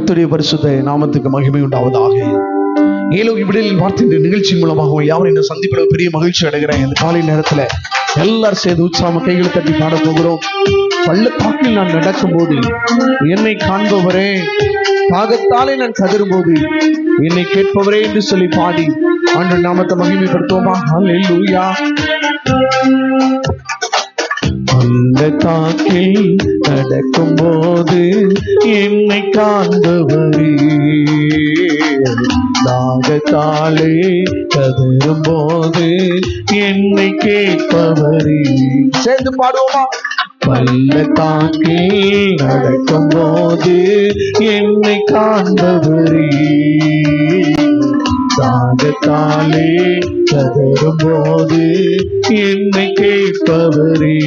கர்த்தருடைய பரிசுத்த நாமத்துக்கு மகிமை உண்டாவதாக. ஏலோ விடியலில் வார்த்தை நிகழ்ச்சியின் மூலமாக யாரும் என்ன சந்திப்பிட பெரிய மகிழ்ச்சி அடைகிறேன். இந்த காலை நேரத்துல எல்லாரும் சேர்ந்து உற்சாக கைகளை தட்டி பாட போகிறோம். பள்ளத்தாக்கில் நான் நடக்கும் போது என்னை காண்பவரே, தாகத்தாலே நான் கதரும் போது என்னை கேட்பவரே என்று சொல்லி பாடி ஆண்டவர் நாமத்தை மகிமைப்படுத்துவோமா? அல்லேலூயா. பள்ளத்தாக்கில் நடக்கும் போது என்னை காண்பவரே, தாகத்தாலே கதரும் போது என்னை கேட்பவரே. சேர்ந்து பாடுவோமா? பள்ளத்தாக்கில் நடக்கும் போது என்னை காண்பவரே, தாகத்தாலே கதரும் போது என்னை கேட்பவரே.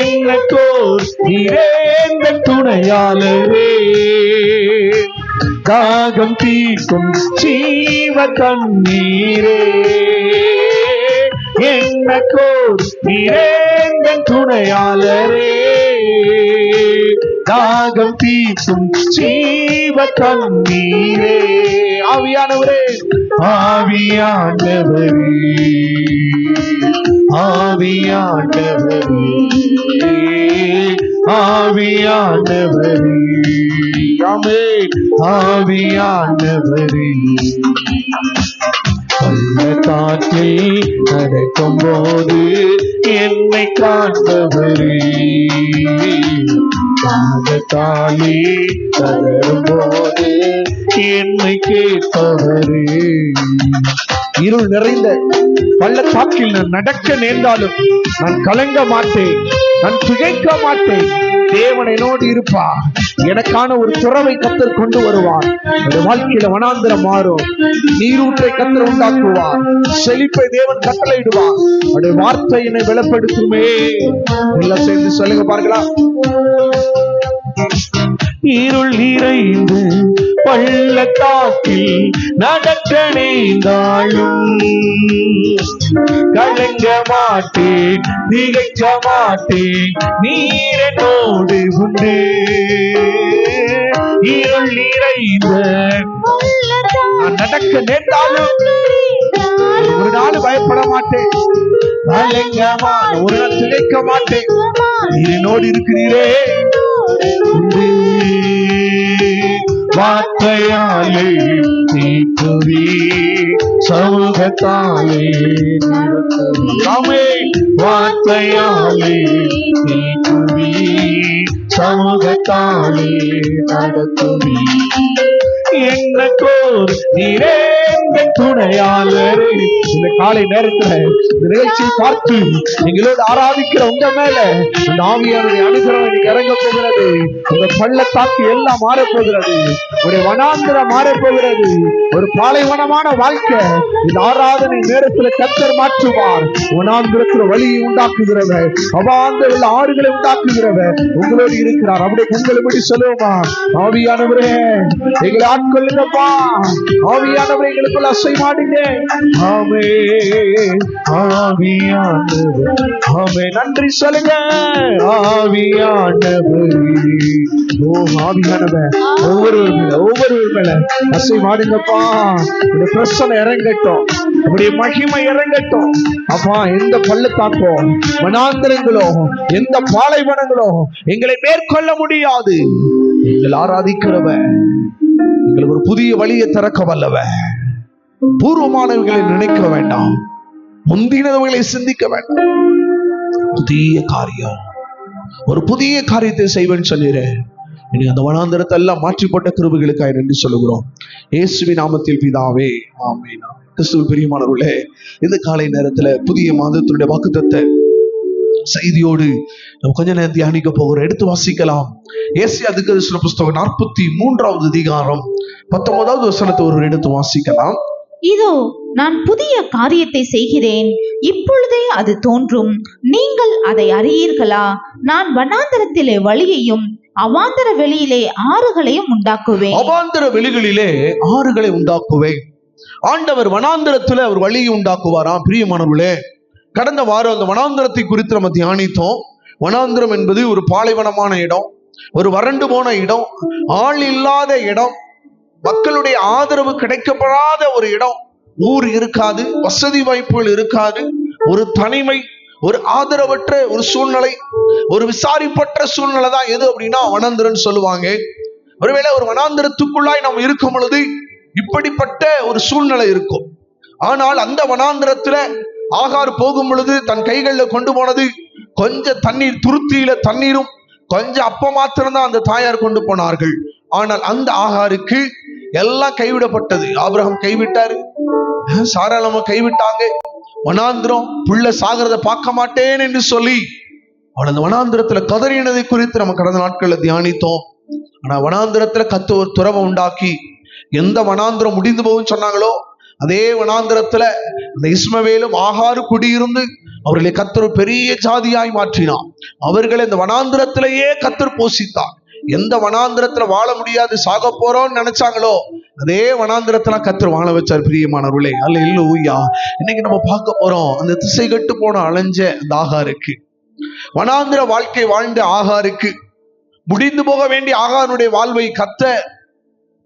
என்னோர் நிறைந்த துணையாளரே, தாகம் தீர்க்கும் ஜீவ தண்ணீரே. என்னோர் நிறைந்த துணையாளரே, தாகம் தீர்க்கும் ஜீவ தண்ணீரே. ஆவியானவரே, ஆவியானவரே, ஆவியானவரே, ஆவியானவரே, ஆமென். ஆவியானவரே, பள்ளத்தாக்கில் நடக்கும் போது என்னை காண்பவரே, தாகத்தாலே கதரும் போது என்னை கேட்பவரே. இருள் நிறைந்த பள்ளத்தாக்கில் நான் நடக்க நேர்ந்தாலும் நான் கலங்க மாட்டேன், நான் திகைக்க மாட்டேன். தேவன் என்னோடு இருப்பார். எனக்கான ஒரு துறவை கர்த்தர் கொண்டு வருவார். என்னுடைய வாழ்க்கையில வனாந்திரம் மாறும். நீரூற்றை கர்த்தர் உண்டாக்குவார். செழிப்பை தேவன் கட்டளையிடுவார். அவருடைய வார்த்தை என்னை பலப்படுத்துமே. எல்லாம் சேர்ந்து சொல்லுங்க பார்க்கலாம். இருள் நிறைந்து பள்ளத்தாக்கில் நடக்க நேர்ந்தாலும் கலங்க மாட்டேன், திகைக்க மாட்டேன், நீர் என்னோடு உண்டு. இருள் நிறைந்த நான் நடக்க நேர்ந்தாலும் ஒரு நாள் பயப்பட மாட்டேன், கலங்க மாட்டேன், ஒரு நாள் திகைக்க மாட்டேன். நீர் என்னோடு இருக்கிறீரே. வார்த்தையாலே தீக்குவி, சமூகத்தாலே ஆமென். வார்த்தையாலே தீக்குவி, சமூகத்தாலே நடத்துவி. என்னோர் நிறைந்த துணையாளரே. இந்த காலை நேரத்துல இந்த நிகழ்ச்சியை பார்த்து எங்களோடு ஆராதிக்கிற உங்க மேல இந்த ஆவியானுடைய அனுகிரகம் இன்னைக்கு இறங்க போகிறது. உங்க பள்ளத்தாக்கு எல்லாம் மாறப்போகிறது. ஒரு வனாந்திரம் மாறப்போகிறது. ஒரு பாலைவனமான வாழ்க்கை இந்த ஆராதனை நேரத்துல கர்த்தர் மாற்றுவார். வனாந்திரத்துல வழியை உண்டாக்குகிறவர், அவாந்தர ஆறுகளை உண்டாக்குகிறவர் உங்களோடு இருக்கிறார். அப்படியே கண்களை மூடி சொல்லுவோமா? ஆவியானவரே, எங்களை ஆட்கொள்ளுங்கப்பா. ஆவியானவரை எங்களுக்குள்ள அசைவாடுங்க. ஆமென். ஆவியானவர், ஆமென். நன்றி சொல்லுங்க. ஆவியானவர், ஓ ஆவியானவர், ஒவ்வொருவர் மேல அசைவாடுங்கப்பா. இந்த பிரச்சனை இறங்கட்டும், உடைய மகிமை இறங்கட்டும் அப்பா. எந்த பள்ளத்தாக்கோ வனாந்திரங்களோ எந்த பாலைவனங்களோ எங்களை மேற்கொள்ள முடியாது. எங்கள் ஆராதிக்கிறவன் எங்களுக்கு ஒரு புதிய வழியை திறக்க வல்லவன். பூர்வமானவர்களை நினைக்க வேண்டாம், முந்தினவர்களை சிந்திக்க வேண்டாம். புதிய காரியம், ஒரு புதிய காரியத்தை செய்வேன்னு சொல்லிடுறேன். இன்னைக்கு அந்த வனாந்திரத்தை எல்லாம் மாற்றி போட்ட கிருபைகளுக்காக நன்றி சொல்லுகிறோம். இயேசுவின் நாமத்தில் பிதாவே, ஆமென். கிறிஸ்துவில் பிரியமானவர்களே, இந்த காலை நேரத்துல புதிய மாதத்தினுடைய வாக்குத்தத்த செய்தியோடு நம்ம கொஞ்ச நேரம் தியானிக்க போகிறோம். எடுத்து வாசிக்கலாம். ஏசாயா தீர்க்கதரிசன புஸ்தகம் 43வது அதிகாரம் 19வது வசனத்தை ஒரு எடுத்து வாசிக்கலாம். இதோ நான் புதிய காரியத்தை செய்கிறேன், இப்பொழுதே அது தோன்றும், நீங்கள் அதை அறியீர்களா? நான் வனாந்தரத்திலே வழியையும் அவாந்தர வெளியிலே ஆறுகளையும் உண்டாக்குவேன். அவாந்தர வெளிகளிலே ஆறுகளை உண்டாக்குவேன். ஆண்டவர் வனாந்தரத்துல அவர் வழியை உண்டாக்குவாராம். பிரியமானவர்களே, கடந்த வாரம் அந்த வனாந்தரத்தை குறித்து நம்ம தியானித்தோம். வனாந்தரம் என்பது ஒரு பாலைவனமான இடம். ஒரு வறண்டு போன இடம், ஆள் இல்லாத இடம், மக்களுடைய ஆதரவு கிடைக்கப்படாத ஒரு இடம், ஊர் இருக்காது, வசதி வாய்ப்புகள் இருக்காது, ஒரு தனிமை, ஒரு ஆதரவற்ற ஒரு சூழ்நிலை, ஒரு விசாரிப்பற்ற சூழ்நிலை தான் எது அப்படின்னா வனாந்திரம்னு சொல்லுவாங்க. ஒருவேளை ஒரு வனாந்திரத்துக்குள்ளாய் நாம் இருக்கும் பொழுது இப்படிப்பட்ட ஒரு சூழ்நிலை இருக்கும். ஆனால் அந்த வனாந்திரத்துல ஆகார் போகும் பொழுது தன் கைகளில் கொண்டு போனது கொஞ்சம் தண்ணீர், துருத்தியில தண்ணீரும் கொஞ்சம் அப்ப மாத்திரம்தான் அந்த தாயார் கொண்டு போனார்கள். ஆனால் அந்த ஆகாருக்கு எல்லாம் கைவிடப்பட்டது. ஆபிரகாம் கைவிட்டாரு, சாராளமா கைவிட்டாங்க. வனாந்திரம், புள்ள சாகிறத பார்க்க மாட்டேன் என்று சொல்லி அவள் அந்த வனாந்திரத்துல கதறினதை குறித்து நம்ம கடந்த நாட்கள்ல தியானித்தோம். ஆனா வனாந்திரத்துல ஒரு துறவை உண்டாக்கி, எந்த வனாந்திரம் முடிந்து போகும் சொன்னாங்களோ அதே வனாந்திரத்துல அந்த இஸ்மவேலும் ஆகாரு குடியிருந்து அவர்களை கர்த்தர் பெரிய ஜாதியாய் மாற்றினார். அவர்களை இந்த வனாந்திரத்திலேயே கர்த்தர் போஷித்தார். எந்த வனாந்திரத்துல வாழ முடியாது, சாக போறோம்னு நினைச்சாங்களோ அதே வனாந்திரத்துல கர்த்தர் வாழ வச்சார். பிரியமானவர்களே, அல்லேலூயா. இன்னைக்கு நம்ம பார்க்க போறோம் அந்த திசை கட்டு போன அலைஞ்ச அந்த ஆகாருக்கு, வனாந்திர வாழ்க்கை வாழ்ந்த ஆகாருக்கு, முடிந்து போக வேண்டிய ஆகாருடைய வாழ்வை கர்த்தர்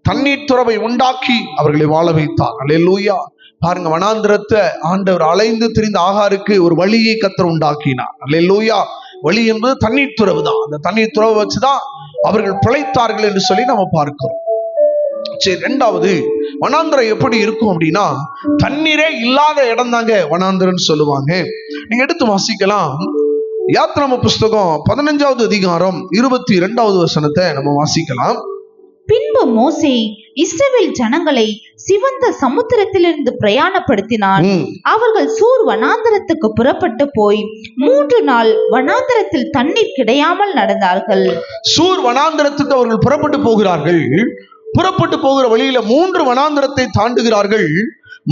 தண்ணீர் துறவை உண்டாக்கி அவர்களை வாழ வைத்தார். அல்லேலூயா. பாருங்க, வனாந்திரத்தை ஆண்டவர் அலைந்து திரிந்த ஆகாருக்கு ஒரு வழியை கர்த்தர் உண்டாக்கினார். அல்லேலூயா. வழி என்பது தண்ணீர் துறவு தான். அந்த தண்ணீர் துறவை வச்சுதான் அவர்கள் பிழைத்தார்கள் என்று சொல்லி நம்ம பார்க்கிறோம். சரி, இரண்டாவது, வனாந்திரம் எப்படி இருக்கும் அப்படின்னா தண்ணீரே இல்லாத இடம் தாங்க வனாந்திரம்னு சொல்லுவாங்க. நீங்க எடுத்து வாசிக்கலாம். யாத்ராம புஸ்தகம் 15வது அதிகாரம் 22வது வசனத்தை நம்ம வாசிக்கலாம். பின்பு மோசே இஸ்ரவேல் ஜனங்களை சிவந்த சமுத்திரத்திலிருந்து பிரயாணப்படுத்தினான். அவர்கள் சூர் வனாந்தரத்துக்கு புறப்பட்டு போய் 3 நாள் வனாந்தரத்தில் தண்ணீர் கிடையாமல் நடந்தார்கள். சூர் வனாந்தரத்துக்கு அவர்கள் புறப்பட்டு போகிறார்கள். புறப்பட்டு போகிற வழியில 3 வனாந்தரத்தை தாண்டுகிறார்கள்.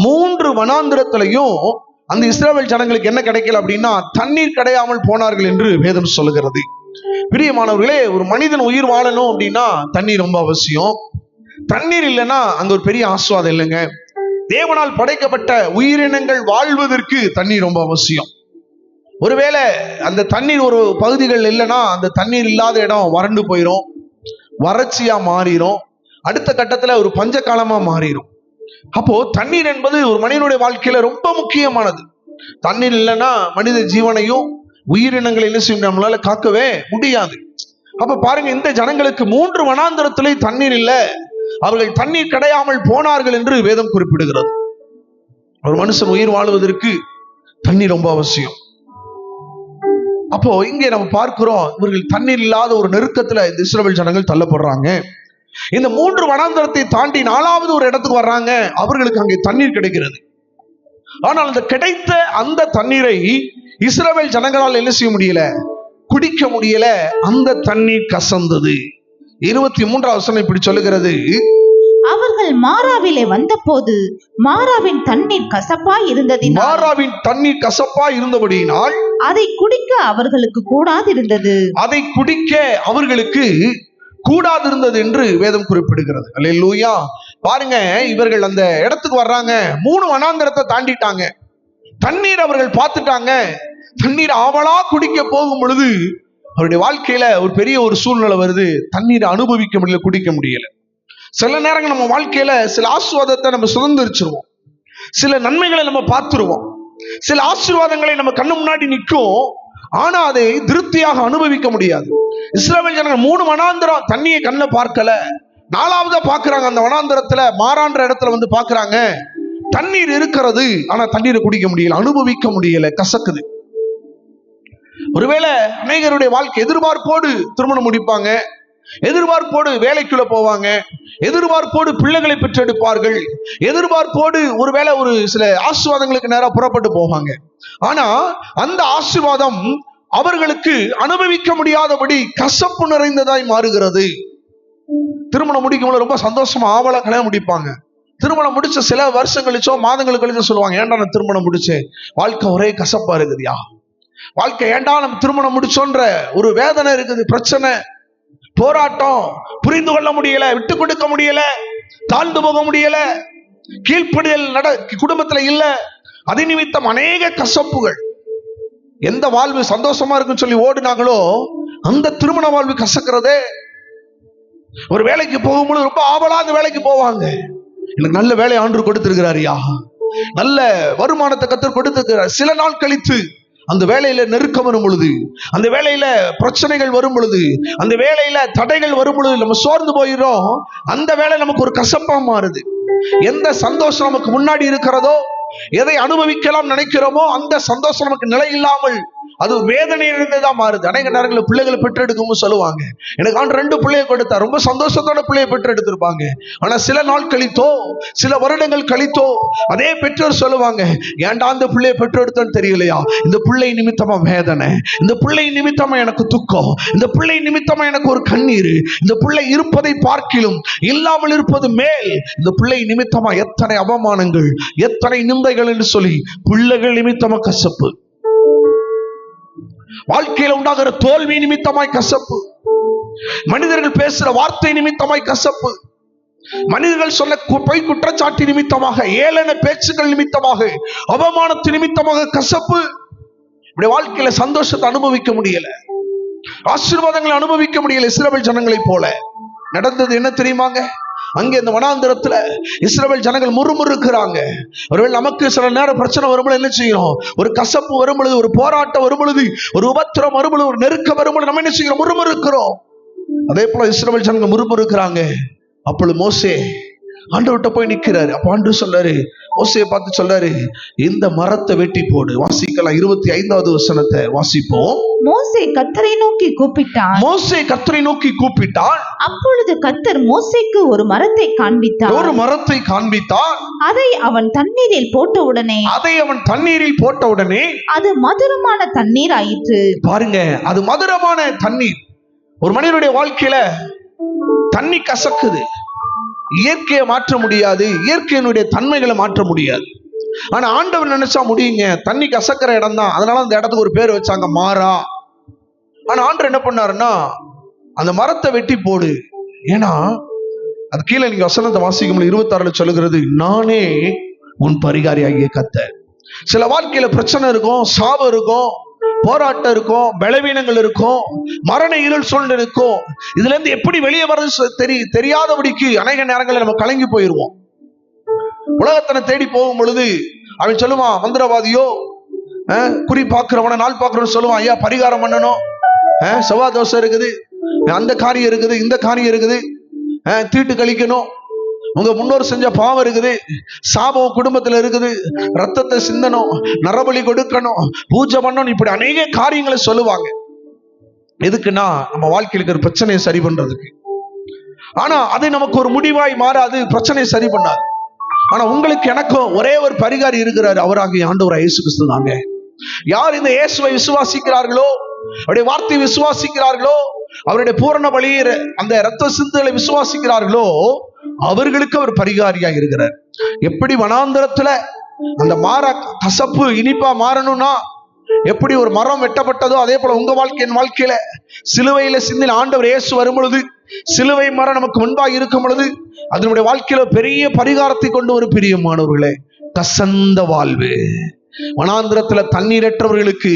3 வனாந்தரத்திலையும் அந்த இஸ்ரவேல் ஜனங்களுக்கு என்ன கிடைக்கல அப்படின்னா தண்ணீர் கிடையாமல் போனார்கள் என்று வேதம் சொல்லுகிறது. பிரியமானவர்களே, ஒரு மனிதன் உயிர் வாழணும் அப்படின்னா தண்ணீர் ரொம்ப அவசியம். தண்ணீர் இல்லைன்னா அங்க ஒரு பெரிய ஆஸ்வாதம் இல்லைங்க. தேவனால் படைக்கப்பட்ட உயிரினங்கள் வாழ்வதற்கு தண்ணீர் ரொம்ப அவசியம். ஒருவேளை அந்த தண்ணீர் ஒரு பகுதிகள் இல்லைன்னா அந்த தண்ணீர் இல்லாத இடம் வறண்டு போயிடும், வறட்சியா மாறிடும், அடுத்த கட்டத்துல ஒரு பஞ்ச காலமா மாறிடும். அப்போ தண்ணீர் என்பது ஒரு மனிதனுடைய வாழ்க்கையில ரொம்ப முக்கியமானது. தண்ணீர் இல்லைன்னா மனித ஜீவனையும் உயிரினங்களை என்ன செய்ய நம்மளால காக்கவே முடியாது. அப்ப பாருங்க, இந்த ஜனங்களுக்கு 3 வனாந்தரத்திலே தண்ணீர் இல்லை, அவர்கள் தண்ணீர் கிடையாமல் போனார்கள் என்று வேதம் குறிப்பிடுகிறது. ஒரு மனுஷன் உயிர் வாழ்வதற்கு தண்ணீர் ரொம்ப அவசியம். அப்போ இங்கே நம்ம பார்க்கிறோம், இவர்கள் தண்ணீர் இல்லாத ஒரு நெருக்கத்துல இந்த இஸ்ரவேல் ஜனங்கள் தள்ளப்படுறாங்க. இந்த 3 வனாந்தரத்தை தாண்டி 4வது ஒரு இடத்துக்கு வர்றாங்க. அவர்களுக்கு அங்கே தண்ணீர் கிடைக்கிறது. ஆனால் அந்த கிடைத்த அந்த தண்ணீரை இஸ்ரவேல் ஜனங்களால் என்ன செய்ய முடியல, குடிக்க முடியல. அந்த தண்ணீர் கசந்தது. 23வது வசனம் இப்படி சொல்லுகிறது. அவர்கள் மாராவிலே வந்தபோது மாராவின் தண்ணீர் கசப்பாய் இருந்ததினால், மாராவின் தண்ணீர் கசப்பாய் இருந்தபடியினால் அதை குடிக்க அவர்களுக்கு கூடாதிருந்தது. அதை குடிக்க அவர்களுக்கு கூடாதிருந்தது என்று வேதம் குறிப்பிடுகிறது. அல்லேலூயா. பாருங்க, இவர்கள் அந்த இடத்துக்கு வர்றாங்க. 3 வனாந்தரத்தை தாண்டிட்டாங்க. தண்ணீர் அவர்கள் பார்த்துட்டாங்க. தண்ணீர் ஆவலா குடிக்க போகும் பொழுது அவருடைய வாழ்க்கையில ஒரு பெரிய ஒரு சூழ்நிலை வருது. தண்ணீரை அனுபவிக்க முடியல, குடிக்க முடியல. சில நேரங்கள் நம்ம வாழ்க்கையில சில ஆசீர்வாதத்தை நம்ம சுதந்திரிச்சிருவோம், சில நன்மைகளை நம்ம பார்த்துருவோம், சில ஆசீர்வாதங்களை நம்ம கண்ணு முன்னாடி நிற்கும். ஆனா அதை திருப்தியாக அனுபவிக்க முடியாது. இஸ்ரவேல் ஜனங்கள் 3 வனாந்தரம் தண்ணியை கண்ண பார்க்கல. 4வதா பாக்குறாங்க. அந்த வனாந்தரத்துல மாறான்ற இடத்துல வந்து பாக்குறாங்க, தண்ணீர் இருக்கிறது, ஆனா தண்ணீரை குடிக்க முடியல, அனுபவிக்க முடியல, கசக்குது. ஒருவேளை அநேகருடைய வாழ்க்கை எதிர்பார்ப்போடு திருமணம் முடிப்பாங்க, எதிர்பார்ப்போடு வேலைக்குள்ள போவாங்க, எதிர்பார்ப்போடு பிள்ளைகளை பெற்றெடுப்பார்கள், எதிர்பார்ப்போடு ஒருவேளை ஒரு சில ஆசீர்வாதங்களுக்கு நேரா புறப்பட்டு போவாங்க. ஆனா அந்த ஆசீர்வாதம் அவர்களுக்கு அனுபவிக்க முடியாதபடி கசப்பு நிறைந்ததாய் மாறுகிறது. திருமணம் முடிக்கும் ரொம்ப சந்தோஷமா ஆவலா கல்யாணம் முடிப்பாங்க. திருமணம் முடிச்ச சில வருஷம் கழிச்சோ மாதங்களுக்கு கழிச்சோ சொல்லுவாங்க, ஏன்டா நான் திருமணம் முடிச்சேன், வாழ்க்கை ஒரே கசப்பா இருக்குதுயா, வாழ்க்கை ஏன்டா நம்ம திருமணம் முடிச்சோன்ற ஒரு வேதனை இருக்குது, பிரச்சனை, போராட்டம், புரிந்து கொள்ள முடியல, விட்டு கொடுக்க முடியல, தாழ்ந்து போக முடியல, கீழ்ப்படிதல் குடும்பத்துல இல்ல. அது நிமித்தம் அநேக கசப்புகள். எந்த வாழ்வு சந்தோஷமா இருக்குன்னு சொல்லி ஓடுனாங்களோ அந்த திருமண வாழ்வு கசக்கிறதே. ஒரு வேலைக்கு போகும்போது ரொம்ப ஆவலா அந்த வேலைக்கு போவாங்க. எனக்கு நல்ல வேலை ஆண்டு கொடுத்திருக்கிறாரியா, நல்ல வருமானத்தை கத்தர் கொடுத்திருக்கிறார். சில நாள் கழித்து அந்த வேலையில நெருக்கம் வரும் பொழுது, அந்த வேலையில பிரச்சனைகள் வரும் பொழுது, அந்த வேலையில தடைகள் வரும் பொழுது நம்ம சோர்ந்து போயிடும். அந்த வேலை நமக்கு ஒரு கசப்பா மாறுது. எந்த சந்தோஷம் நமக்கு முன்னாடி இருக்கிறதோ, எதை அனுபவிக்கலாம் நினைக்கிறோமோ அந்த சந்தோஷம் நமக்கு நிலை இல்லாமல் அது வேதனை இருந்ததா மாறுது. அநேக நேரங்களில் பிள்ளைகளை பெற்றெடுக்கும் சொல்லுவாங்க, எனக்கு ஆண்டு 2 பிள்ளையை கொடுத்தா ரொம்ப சந்தோஷத்தோட பிள்ளையை பெற்றெடுத்திருப்பாங்க. ஆனா சில நாள் கழித்தோ, சில வருடங்கள் கழித்தோ அதே பெற்றோர் சொல்லுவாங்க, ஏன்டா அந்த பிள்ளையை பெற்றெடுத்தோன்னு தெரியலையா, இந்த பிள்ளை நிமித்தமா வேதனை, இந்த பிள்ளை நிமித்தமா எனக்கு துக்கம், இந்த பிள்ளை நிமித்தமா எனக்கு ஒரு கண்ணீர், இந்த பிள்ளை இருப்பதை பார்க்கிலும் இல்லாமல் இருப்பது மேல், இந்த பிள்ளை நிமித்தமா எத்தனை அவமானங்கள், எத்தனை நிந்தைகள் என்று சொல்லி பிள்ளைகள் நிமித்தமா கசப்பு, வாழ்க்கையில் உண்டாகிற தோல்வி நிமித்தமாய் கசப்பு, மனிதர்கள் பேசுற வார்த்தை நிமித்தமாய் கசப்பு, மனிதர்கள் சொல்ல பொய் குற்றச்சாட்டு நிமித்தமாக, ஏளன பேச்சுக்கள் நிமித்தமாக, அவமானத்து நிமித்தமாக கசப்பு. இப்படி வாழ்க்கையில சந்தோஷத்தை அனுபவிக்க முடியல, ஆசீர்வாதங்களை அனுபவிக்க முடியல. இஸ்ரவேல் ஜனங்களை போல நடந்தது என்ன தெரியுமாங்க? அங்கே இந்த வனாந்திரத்துல இஸ்ரவேல் ஜனங்கள் முறுமுறுக்கிறாங்க. ஒருவேளை நமக்கு சில நேரம் பிரச்சனை வரும்போது என்ன செய்யணும்? ஒரு கசப்பு வரும் பொழுது, ஒரு போராட்டம் வரும் பொழுது, ஒரு உபத்திரம் வரும் பொழுது, ஒரு நெருக்கம் வரும் பொழுது நம்ம என்ன செய்யறோம்? முறுமுறுக்கிறோம். அதே போல இஸ்ரவேல் ஜனங்கள் முறுமுறுக்கிறாங்க. அப்பொழுது மோசே ஆண்டவர்கிட்ட போய் நிக்கிறாரு. அப்ப ஆண்டவர் சொல்றாரு, மோசேயை பார்த்து சொல்றாரு, இந்த மரத்தை வெட்டி போடு. வாசிக்கலாம், 25வது வசனத்தை வாசிப்போம். மோசே கர்த்தரை நோக்கி கூப்பிட்டான். மோசே கர்த்தரை நோக்கி கூப்பிட்டான். அப்பொழுது கர்த்தர் மோசேக்கு ஒரு மரத்தை காண்பித்தார். ஒரு மரத்தை காண்பித்தார். அதை அவன் தண்ணீரில் போட்ட உடனே அது மதுரமான தண்ணீர் ஆயிற்று. பாருங்க, அது மதுரமான தண்ணீர். ஒரு மனிதனுடைய வாழ்க்கையில தண்ணி கசக்குது. இயற்கையை மாற்ற முடியாது, இயற்கையினுடைய தன்மைகளை மாற்ற முடியாது. ஆனா ஆண்டவர் நினைச்சா முடியுங்க. தண்ணி கசக்கிற இடம் தான், அதனால அந்த இடத்துக்கு ஒரு பேர் வச்சாங்க, மாறா. ஆனா ஆண்டவர் என்ன பண்ணாருன்னா, அந்த மரத்தை வெட்டி போடு. ஏன்னா அது கீழே நீங்க வசனத்தை வாசிக்கும் 26 சொல்லுகிறது, நானே உன் பரிகாரியாகிய கர்த்தர். சில வாழ்க்கையில பிரச்சனை இருக்கும், சாவு இருக்கும், போராட்டம் இருக்கும், பலவீனங்கள் இருக்கும், மரண இருள் சூழ்ந்து இருக்கும். இதுல இருந்து எப்படி வெளியே வர்றது தெரியாதபடிக்கு அநேக நேரங்களில் நம்ம கலங்கி போயிருவோம். உலகத்தனை தேடி போகும் பொழுது அவன் சொல்லுவான், மந்திரவாதியோ குறி பார்க்கிறவன நாள் பார்க்கிறவன் சொல்லுவான், ஐயா பரிகாரம் பண்ணணும், செவ்வாய் தோசை இருக்குது, அந்த காரியம் இருக்குது, இந்த காரியம் இருக்குது, தீட்டு கழிக்கணும், உங்க முன்னோர் செஞ்ச பாவம் இருக்குது, சாபம் குடும்பத்துல இருக்குது, ரத்தத்தை சிந்தணும், நரபலி கொடுக்கணும், பூஜை பண்ணணும், இப்படி அநேக காரியங்களை சொல்லுவாங்க. எதுக்குன்னா நம்ம வாழ்க்கையில் இருக்கிற பிரச்சனையை சரி பண்றதுக்கு. ஆனா அது நமக்கு ஒரு முடிவாய் மாறாது, பிரச்சனையை சரி பண்ணாது. ஆனா உங்களுக்கு எனக்கும் ஒரே ஒரு பரிகாரி இருக்கிறாரு, அவராகிய ஆண்டவர் இயேசு கிறிஸ்து தாங்க. யார் இந்த இயேசுவை விசுவாசிக்கிறார்களோ, அவருடைய வார்த்தையை விசுவாசிக்கிறார்களோ, அவருடைய பூரண பலி அந்த ரத்த சிந்துகளை விசுவாசிக்கிறார்களோ, அவர்களுக்கு அவர் பரிகாரியாக இருக்கிறார். எப்படி வனாந்திரத்துல அந்த மாற கசப்பு இனிப்பா மாறணும்னா எப்படி ஒரு மரம் வெட்டப்பட்டதோ, அதே போல உங்க வாழ்க்கையின் வாழ்க்கையில சிலுவையில சிந்தின ஆண்டவர் இயேசு வரும் பொழுது, சிலுவை மரம் நமக்கு முன்பாக இருக்கும் பொழுது, அதனுடைய வாழ்க்கையில பெரிய பரிகாரத்தை கொண்டு ஒரு பிரியமானவர்களே, கசந்த வாழ்வு. வனாந்திரத்துல தண்ணீரற்றவர்களுக்கு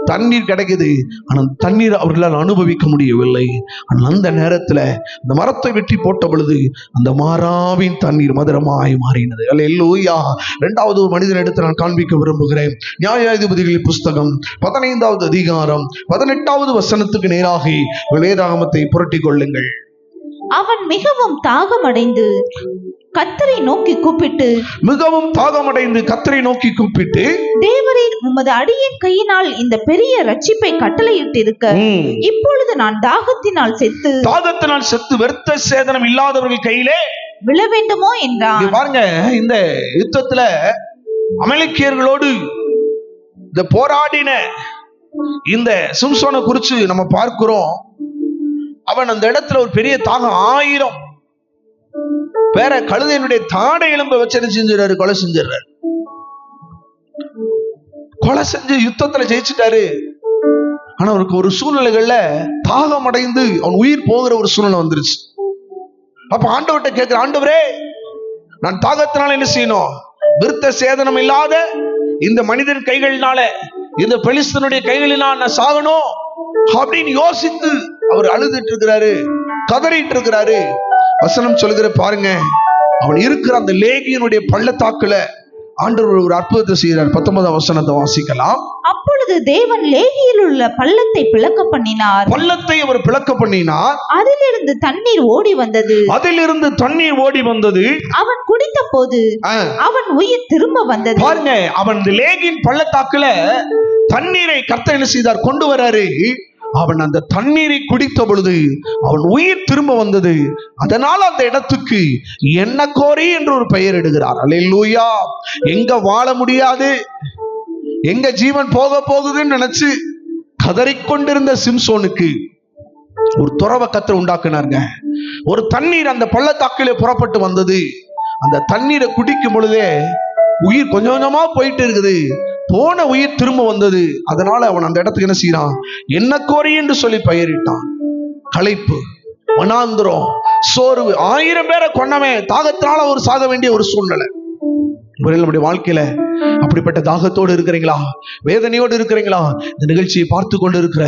தண்ணீர் கிடைக்குது, ஆனா தண்ணீர் அவர்களால் அனுபவிக்க முடியவில்லை. ஆனால் அந்த நேரத்துல அந்த மரத்தை வெட்டி போட்ட பொழுது அந்த மாறாவின் தண்ணீர் மதுரமாய் மாறினது. அல்லேலூயா. 2வது ஒரு மனிதன் எடுத்து நான் காண்பிக்க விரும்புகிறேன். நியாயாதிபதிகளின் புஸ்தகம் 15வது அதிகாரம் 18வது வசனத்துக்கு நேராக வேதாகமத்தை புரட்டி கொள்ளுங்கள். அவன் மிகவும் தாகமடைந்து கர்த்தரை நோக்கி கூப்பிட்டு, தேவரீர் உமது அடியின் கையினால் இந்த பெரிய ரட்சிப்பை கட்டளையிட்டிருக்க, இப்பொழுது நான் தாகத்தினால் செத்து விருத்த சேதனம் இல்லாதவர்கள் கையிலே விழ வேண்டுமோ என்றான். பாருங்க, இந்த யுத்தத்துல அமலேக்கியர்களோடு இந்த போராடின இந்த சிம்சோனை குறிச்சு நம்ம பார்க்கிறோம். அவன் அந்த இடத்துல ஒரு பெரிய தாகம், 1000 பேர கழுதையினுடைய தாடை எலும்ப வச்சு செஞ்சிடறாரு, கொலை செஞ்சு யுத்தத்துல ஜெயிச்சுட்டாரு. ஆனா அவருக்கு ஒரு சூழ்நிலைகள்ல தாகம் அடைந்து அவன் உயிர் போகிற ஒரு சூழ்நிலை வந்துருச்சு. அப்ப ஆண்டவர்கிட்ட கேட்கிற, ஆண்டவரே நான் தாகத்தினால என்ன செய்யணும்? விருத்த சேதனம் இல்லாத இந்த மனிதன் கைகளினால, இந்த பெலிஸ்தனுடைய கைகளினால் நான் சாகணும். அப்படின்னு யோசித்து அவர் அழுதுட்டு இருக்கிறாரு, கதறிட்டு இருக்கிறாரு. வசனம் சொல்லுகிற பாருங்க, அவன் இருக்கிற அந்த லேகியனுடைய பள்ளத்தாக்குல ஆண்டவர் ஒரு அற்புதத்தை செய்கிறார். 19ஆம் வசனத்தை வாசிக்கலாம். அப்பொழுது தேவன் லேகியில் உள்ள பள்ளத்தை பிளக்க பண்ணினார். பள்ளத்தை அவர் பிளக்க பண்ணினார். அதிலிருந்து தண்ணீர் ஓடி வந்தது. அதிலிருந்து தண்ணீர் ஓடி வந்தது. அவன் குடித்த போது அவன் உயிர் திரும்ப வந்தது. பாருங்க, அவன் லேகியின் பள்ளத்தாக்குல தண்ணீரை கர்த்தர் என்ன செய்தார், கொண்டு வராரு. அவன் அந்த தண்ணீரை குடித்த பொழுது அவன் உயிர் திரும்ப வந்தது. அதனால் அந்த இடத்துக்கு எண்ணக்கோரி என்று ஒரு பெயர் இடுகிறார். அல்லேலூயா. எங்க வாழ முடியாது, எங்க ஜீவன் போக போகுதுன்னு நினைச்சு கதறிக்கொண்டிருந்த சிம்சோனுக்கு ஒரு துறவ கர்த்தர் உண்டாக்குனாருங்க. ஒரு தண்ணீர் அந்த பள்ளத்தாக்கிலே புறப்பட்டு வந்தது. அந்த தண்ணீரை குடிக்கும் பொழுதே உயிர் கொஞ்சம் கொஞ்சமா போயிட்டு இருக்குது. போன உயிர் திரும்ப வந்தது. அதனால அவன் அந்த இடத்துக்கு என்ன செய்யறான், எண்ணக்கோரி என்று சொல்லி பெயரிட்டான். களைப்பு, வனாந்திரம், சோர்வு, 1000 பேரை கொன்னவன் தாகத்தினால ஒரு சாக வேண்டிய ஒரு சூழ்நிலை. நம்முடைய வாழ்க்கையில அப்படிப்பட்ட தாகத்தோடு இருக்கிறீங்களா, வேதனையோடு இருக்கிறீங்களா? இந்த நிகழ்ச்சியை பார்த்து கொண்டு இருக்கிற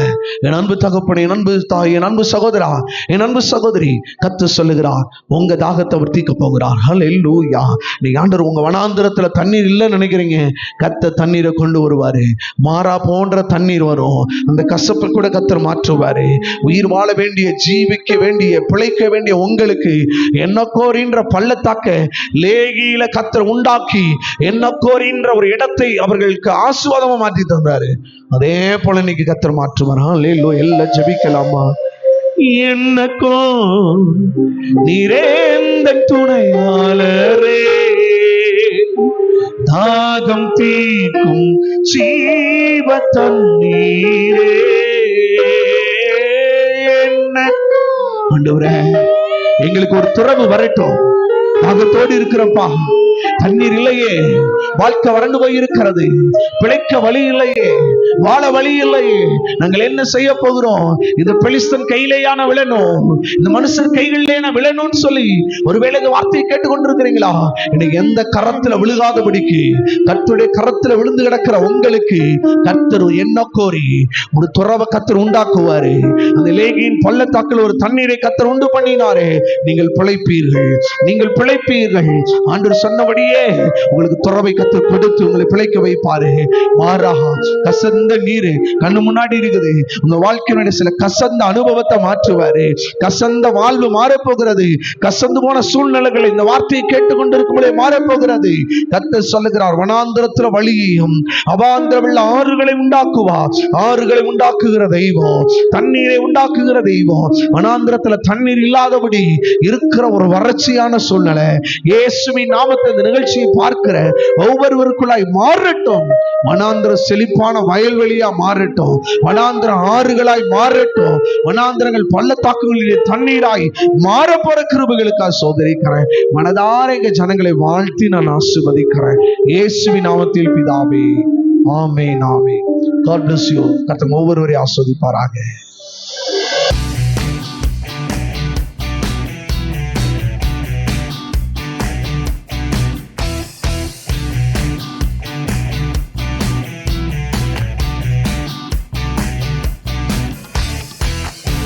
என் அன்பு தகப்பனே, என் அன்பு தாய், என் அன்பு சகோதரா, என் அன்பு சகோதரி, கர்த்தர் சொல்லுகிறார், உங்க தாகத்தை அவர் தீர்க்க போகிறார். ஹல்லேலூயா. நீங்க ஆண்டவர் உங்க வனாந்திரத்துல தண்ணீர் இல்லைன்னு நினைக்கிறீங்க, கர்த்தர் தண்ணீரை கொண்டு வருவாரு. மாறா போன்ற தண்ணீர் வரும். அந்த கசப்பை கூட கர்த்தர் மாற்றுவாரு. உயிர் வாழ வேண்டிய, ஜீவிக்க வேண்டிய, பிழைக்க வேண்டிய உங்களுக்கு எண்ணக்கோரின்ற பள்ளத்தாக்க லேகியில கர்த்தர் உண்டாக்கி எண்ணக்கோரின்ற ஒரு இடத்தை அவர்களுக்கு ஆசீர்வாதமா மாற்றி தந்தாரு. அதே போல இன்னைக்கு கர்த்தர் மாற்றுவார். ஹல்லேலூயா. எல்லாம் ஜெபிக்கலாமா? எண்ணக்கோ நீரே எந்தன் துணையாளரே, தாகம் தீர்க்கும் ஜீவ தண்ணீரே. ஆண்டவரே, எங்களுக்கு ஒரு துறவு வரட்டும். தாகத்தோடு இருக்கிறப்பா, தண்ணீர் இல்லையே, வாழ்க்கை வறண்டு போய் இருக்கிறது, பிழைக்க வழி இல்லையே, வாழ வழி இல்லையே, நாங்கள் என்ன செய்ய போகிறோம்? இந்த பெலிஸ்தன் கையிலேயான விழணும், இந்த மனுஷன் கைகளிலேயான விழணும்னு சொல்லி ஒருவேளை இந்த வார்த்தையை கேட்டுக்கொண்டிருக்கிறீங்களா? இன்னைக்கு எந்த கரத்துல விழுகாதபடிக்கு கர்த்தருடைய கரத்துல விழுந்து கிடக்கிற உங்களுக்கு கர்த்தர் என்ன கோரி ஒரு துறவை கர்த்தர் உண்டாக்குவாரு. அந்த லேகியின் பள்ளத்தாக்கில் ஒரு தண்ணீரை கர்த்தர் உண்டு பண்ணினாரே, நீங்கள் பிழைப்பீர்கள், நீங்கள் பிழைப்பீர்கள். ஆண்டவர் சொன்னபடியே உங்களுக்கு துறவை கர்த்தர் கொடுத்து உங்களை பிழைக்க வைப்பாரு. மாறாக கசந்த நீர் கண்ணு முன்னாடி இருக்குது. உங்க வாழ்க்கையினுடைய சில கசந்த அனுபவத்தை மாற்றுவாரு. கசந்த வாழ்வு மாறப்போகிறது. கசந்து போன சூழ்நிலைகளை இந்த வார்த்தையை கேட்டுக்கொண்டிருக்கும்போதே மாறப்போகிறது. கர்த்தர் சொல்லுகிறார், வனாந்திரத்துல வழியையும் அவாந்திரமுள்ள ஆறுகளை உண்டாக்குவார். ஆறுகளை உண்டாக்குகிற தெய்வம், தண்ணீரை உண்டாக்குகிற தெய்வம். வனாந்திரத்துல தண்ணீர் இல்லாதபடி இருக்கிற ஒரு வறட்சியான சூழ்நிலை இயேசுவின் நாமத்தை இந்த நிகழ்ச்சியை பார்க்கிற ஒவ்வொருவருக்குள்ளாய் மாறட்டும். வனாந்திர செழிப்பான வயல்வெளியா மாறட்டும். வனாந்திர ஆறுகளாய் மாறட்டும். வனாந்திரங்கள் பள்ளத்தாக்குகளிலே தண்ணீராய் மாற போற கிருபைகளுக்காக சோதரிக்கிறேன். மனதார எங்க ஜனங்களை வாழ்த்தி நான் ஆசீர்வதிக்கிறேன். இயேசுவின் நாமத்தில் பிதாவே, ஆமென், ஆமென். God bless you. கர்த்தர் ஒவ்வொருவரையும் ஆசீர்வதிப்பாராக.